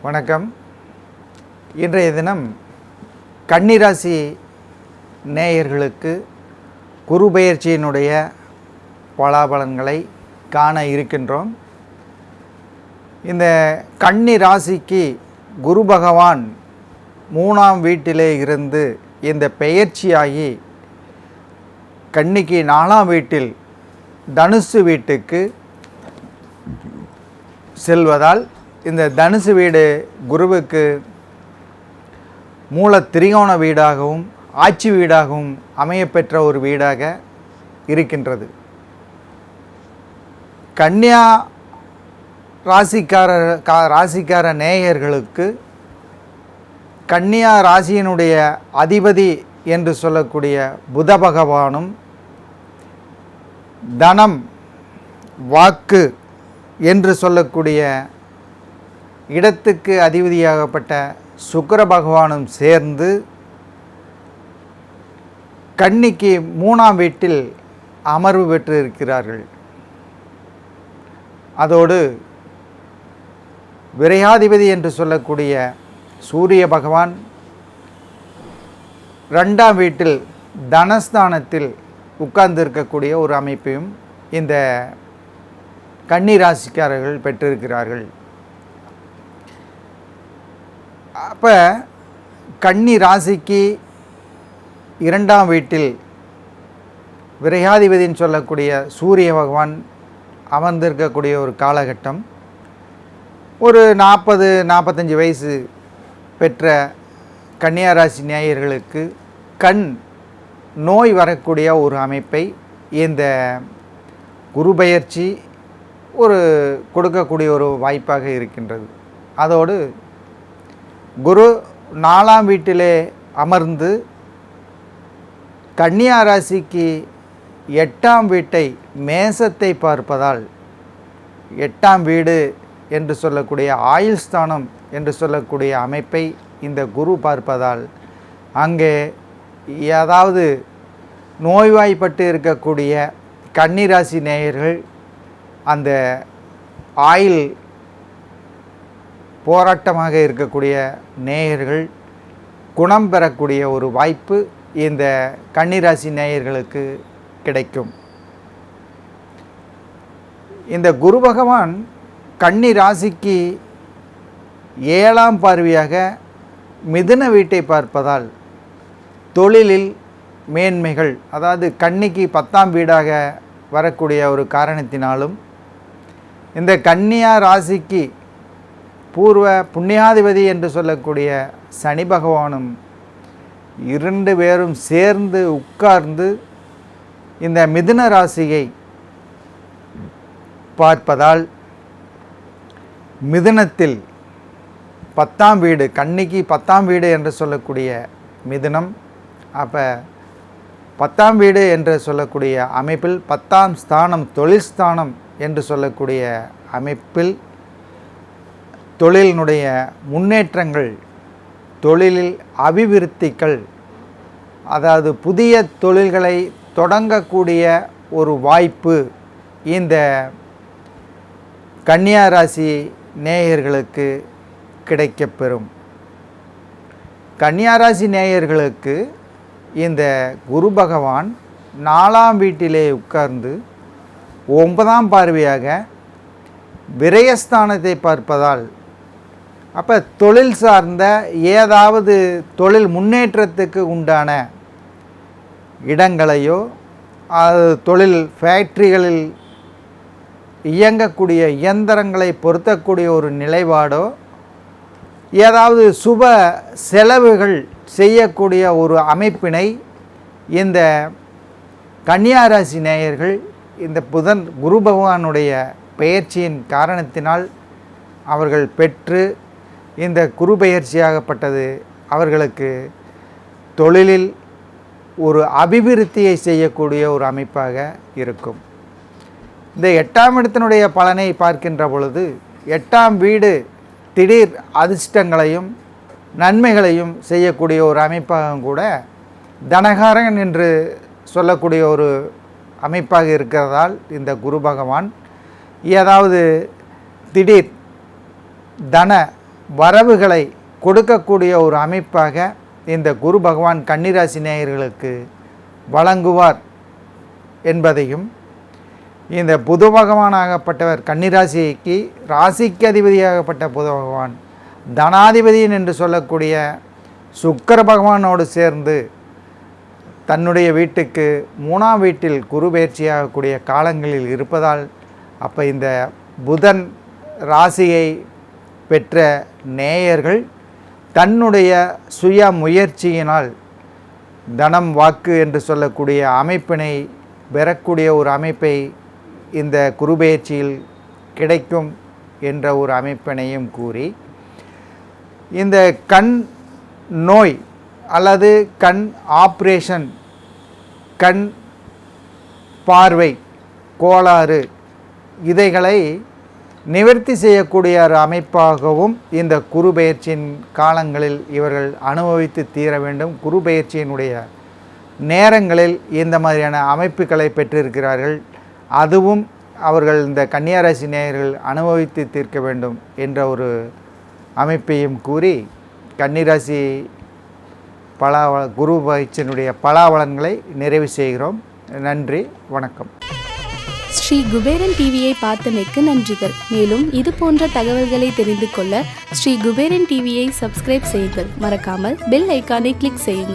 வணக்கம். இன்றைய தினம் கன்னிராசி நேயர்களுக்கு குரு பெயர்ச்சியினுடைய பலாபலன்களை காண இருக்கின்றோம். இந்த கன்னி ராசிக்கு குரு பகவான் 3ஆம் வீட்டிலே இருந்து இந்த பெயர்ச்சியாகி கன்னிக்கு 4ஆம் வீட்டில் தனுசு வீட்டுக்கு செல்வதால் இந்த தனுசு வீடு குருவுக்கு மூல திரிகோண வீடாகவும் ஆட்சி வீடாகவும் அமையப்பெற்ற ஒரு வீடாக இருக்கின்றது. கன்னியா ராசிக்கார நேயர்களுக்கு கன்னியா ராசியினுடைய அதிபதி என்று சொல்லக்கூடிய புத பகவானும் தனம் வாக்கு என்று சொல்லக்கூடிய இடத்துக்கு அதிபதியாகப்பட்ட சுக்கிர பகவானும் சேர்ந்து கன்னிக்கு 3ஆம் வீட்டில் அமர்வு பெற்று இருக்கிறார்கள். அதோடு விரையாதிபதி என்று சொல்லக்கூடிய சூரிய பகவான் 2ஆம் வீட்டில் தனஸ்தானத்தில் உட்கார்ந்திருக்கக்கூடிய ஒரு அமைப்பையும் இந்த கன்னி ராசிக்காரர்கள் பெற்றிருக்கிறார்கள். அப்போ கன்னி ராசிக்கு 2ஆம் வீட்டில் விரையாதிபதின்னு சொல்லக்கூடிய சூரிய பகவான் அமர்ந்திருக்கக்கூடிய ஒரு காலகட்டம் ஒரு 40-45 வயசு பெற்ற கன்னியாராசி நேயர்களுக்கு கண் நோய் வரக்கூடிய ஒரு அமைப்பை இந்த குரு பெயர்ச்சி கொடுக்கக்கூடிய ஒரு வாய்ப்பாக இருக்கின்றது. அதோடு குரு 4ஆம் வீட்டிலே அமர்ந்து கன்னியா ராசிக்கு 8ஆம் வீட்டை மேசத்தை பார்ப்பதால் 8ஆம் வீடு என்று சொல்லக்கூடிய ஆயுள் ஸ்தானம் என்று சொல்லக்கூடிய அமைப்பை இந்த குரு பார்ப்பதால் அங்கே ஏதாவது நோய்வாய்ப்பட்டு இருக்கக்கூடிய கன்னிராசி நேயர்கள் அந்த ஆயுள் போராட்டமாக இருக்கக்கூடிய நேயர்கள் குணம் பெறக்கூடிய ஒரு வாய்ப்பு இந்த கன்னிராசி நேயர்களுக்கு கிடைக்கும். இந்த குரு பகவான் கன்னி ராசிக்கு 7ஆம் பார்வையாக மிதுன வீட்டை பார்ப்பதால் தொழிலில் மேன்மைகள், அதாவது கன்னிக்கு 10ஆம் வீடாக வரக்கூடிய ஒரு காரணத்தினாலும் இந்த கன்னியா ராசிக்கு பூர்வ புண்ணியாதிபதி என்று சொல்லக்கூடிய சனி பகவானும் 2 பேரும் சேர்ந்து உட்கார்ந்து இந்த மிதுன ராசியை பார்ப்பதால் மிதுனத்தில் 10ஆம் வீடு, கன்னிக்கு 10ஆம் வீடு என்று சொல்லக்கூடிய மிதுனம், அப்போ 10ஆம் வீடு என்று சொல்லக்கூடிய அமைப்பில் 10ஆம் ஸ்தானம் தொழில் ஸ்தானம் என்று சொல்லக்கூடிய அமைப்பில் தொழிலினுடைய முன்னேற்றங்கள், தொழிலில் அபிவிருத்திகள், அதாவது புதிய தொழில்களை தொடங்கக்கூடிய ஒரு வாய்ப்பு இந்த கன்னியா ராசி நேயர்களுக்கு கிடைக்கப்பெறும். கன்னியா ராசி நேயர்களுக்கு இந்த குரு பகவான் 4ஆம் வீட்டிலே உட்கார்ந்து 9ஆம் பார்வையாக விரயஸ்தானத்தை பார்ப்பதால் அப்போ தொழில் சார்ந்த ஏதாவது தொழில் முன்னேற்றத்துக்கு உண்டான இடங்களையோ அது தொழில் ஃபேக்ட்ரிகளில் இயங்கக்கூடிய இயந்திரங்களை பொருத்தக்கூடிய ஒரு நிலைப்பாடோ ஏதாவது சுப செலவுகள் செய்யக்கூடிய ஒரு அமைப்பினை இந்த கன்னியாராசி நேயர்கள் இந்த குரு பகவானுடைய பெயர்ச்சியின் காரணத்தினால் அவர்கள் பெற்று இந்த குரு பெயர்ச்சியாகப்பட்டது அவர்களுக்கு தொழிலில் ஒரு அபிவிருத்தியை செய்யக்கூடிய ஒரு அமைப்பாக இருக்கும். இந்த 8ஆம் இடத்தினுடைய பலனை பார்க்கின்ற பொழுது 8ஆம் வீடு திடீர் அதிர்ஷ்டங்களையும் நன்மைகளையும் செய்யக்கூடிய ஒரு அமைப்பாக கூட தனகாரன் என்று சொல்லக்கூடிய ஒரு அமைப்பாக இருக்கிறதால் இந்த குரு பகவான் ஏதாவது திடீர் தன வரவுகளை கொடுக்கக்கூடிய ஒரு அமைப்பாக இந்த குரு பகவான் கன்னிராசி நேயர்களுக்கு வழங்குவார் என்பதையும், இந்த புத பகவானாகப்பட்டவர் கன்னிராசிக்கு ராசிக்கு அதிபதியாகப்பட்ட புத பகவான் தனாதிபதியின் என்று சொல்லக்கூடிய சுக்கிர பகவானோடு சேர்ந்து தன்னுடைய வீட்டுக்கு 3ஆம் வீட்டில் குரு பயிற்சியாகக்கூடிய காலங்களில் இருப்பதால், அப்போ இந்த புதன் ராசியை பெற்ற நேயர்கள் தன்னுடைய சுய முயற்சியினால் தனம் வாக்கு என்று சொல்லக்கூடிய அமைப்பினை பெறக்கூடிய ஒரு அமைப்பை இந்த குரு பயிற்சியில் கிடைக்கும் என்ற ஒரு அமைப்பினையும் கூறி, இந்த கண் நோய் அல்லது கண் ஆப்ரேஷன், கண் பார்வை கோளாறு இதைகளை நிவர்த்தி செய்யக்கூடிய ஒரு அமைப்பாகவும் இந்த குரு பயிற்சியின் காலங்களில் இவர்கள் அனுபவித்து தீர வேண்டும். குரு பயிற்சியினுடைய நேரங்களில் இந்த மாதிரியான அமைப்புகளை பெற்றிருக்கிறார்கள். அதுவும் அவர்கள் இந்த கன்னியாராசி நேயர்கள் அனுபவித்து தீர்க்க வேண்டும் என்ற ஒரு அமைப்பையும் கூறி, கன்னிராசி குரு பயிற்சியினுடைய பலாபலன்களை நிறைவு செய்கிறோம். நன்றி, வணக்கம். ஸ்ரீ குபேரன் டிவியை பார்த்தமைக்கு நன்றிகள். மேலும் இது போன்ற தகவல்களை தெரிந்து கொள்ள ஸ்ரீ குபேரன் டிவியை சப்ஸ்கிரைப் செய்யுங்கள். மறக்காமல் பெல் ஐக்கானை கிளிக் செய்யுங்கள்.